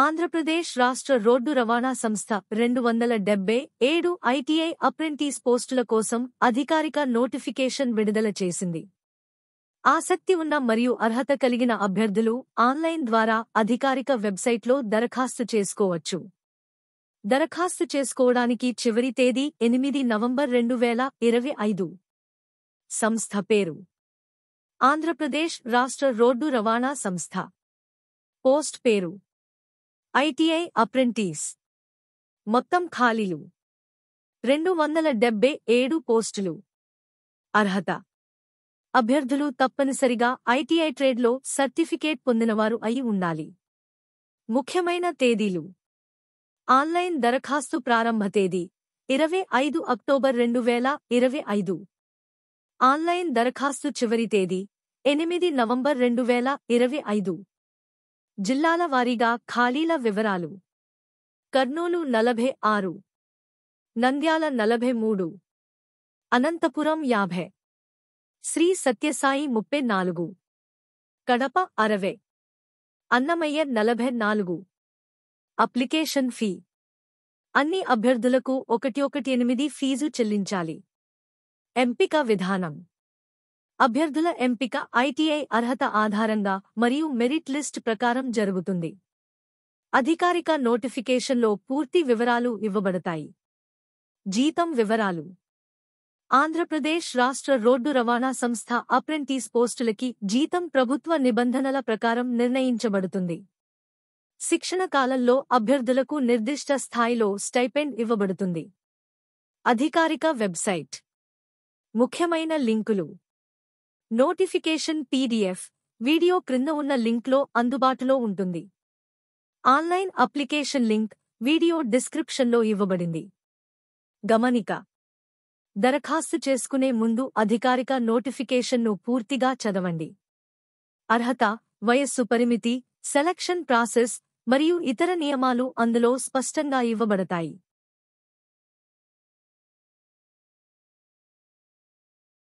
ఆంధ్రప్రదేశ్ రాష్ట్ర రోడ్డు రవాణా సంస్థ 277 ఐటీఐ అప్రెంటిస్ పోస్టుల కోసం అధికారిక నోటిఫికేషన్ విడుదల చేసింది. ఆసక్తి ఉన్న మరియు అర్హత కలిగిన అభ్యర్థులు ఆన్లైన్ ద్వారా అధికారిక వెబ్సైట్లో దరఖాస్తు చేసుకోవచ్చు. దరఖాస్తు చేసుకోవడానికి చివరి తేదీ 8 నవంబర్ 2025. సంస్థ పేరు ఆంధ్రప్రదేశ్ రాష్ట్ర రోడ్డు రవాణా సంస్థ. పోస్ట్ పేరు ఐటీఐ అప్రెంటిస్. మొత్తం ఖాళీలు 277 పోస్టులు. అర్హత అభ్యర్థులు తప్పనిసరిగా ఐటీఐ ట్రేడ్లో సర్టిఫికేట్ పొందినవారు అయి ఉండాలి. ముఖ్యమైన తేదీలు: ఆన్లైన్ దరఖాస్తు ప్రారంభ తేదీ 25 అక్టోబర్ 2025. ఆన్లైన్ దరఖాస్తు చివరి తేదీ 8 నవంబర్ 2025. జిల్లాల వారీగా ఖాళీల వివరాలు: కర్నూలు 46, నంద్యాల 43, అనంతపురం 50, శ్రీ సత్యసాయి 34, కడప 60, అన్నమయ్య 44. అప్లికేషన్ ఫీ: అన్ని అభ్యర్థులకు 118 ఫీజు చెల్లించాలి. ఎంపిక విధానం: అభ్యర్థుల ఎంపిక ఐటీఐ అర్హత ఆధారంగా మరియు మెరిట్ లిస్ట్ ప్రకారం జరుగుతుంది. అధికారిక నోటిఫికేషన్లో పూర్తి వివరాలు ఇవ్వబడతాయి. జీతం వివరాలు: ఆంధ్రప్రదేశ్ రాష్ట్ర రోడ్డు రవాణా సంస్థ అప్రెంటిస్ పోస్టులకి జీతం ప్రభుత్వ నిబంధనల ప్రకారం నిర్ణయించబడుతుంది. శిక్షణ కాలంలో అభ్యర్థులకు నిర్దిష్ట స్థాయిలో స్టైపెండ్ ఇవ్వబడుతుంది. అధికారిక వెబ్సైట్. ముఖ్యమైన లింకులు: నోటిఫికేషన్ పీడీఎఫ్, వీడియో క్రింద ఉన్న లింక్లో అందుబాటులో ఉంటుంది. ఆన్లైన్ అప్లికేషన్ లింక్, వీడియో డిస్క్రిప్షన్లో ఇవ్వబడింది. గమనిక: దరఖాస్తు చేసుకునే ముందు అధికారిక నోటిఫికేషన్ను పూర్తిగా చదవండి. అర్హత, వయస్సు పరిమితి, సెలక్షన్ ప్రాసెస్ మరియు ఇతర నియమాలు అందులో స్పష్టంగా ఇవ్వబడతాయి.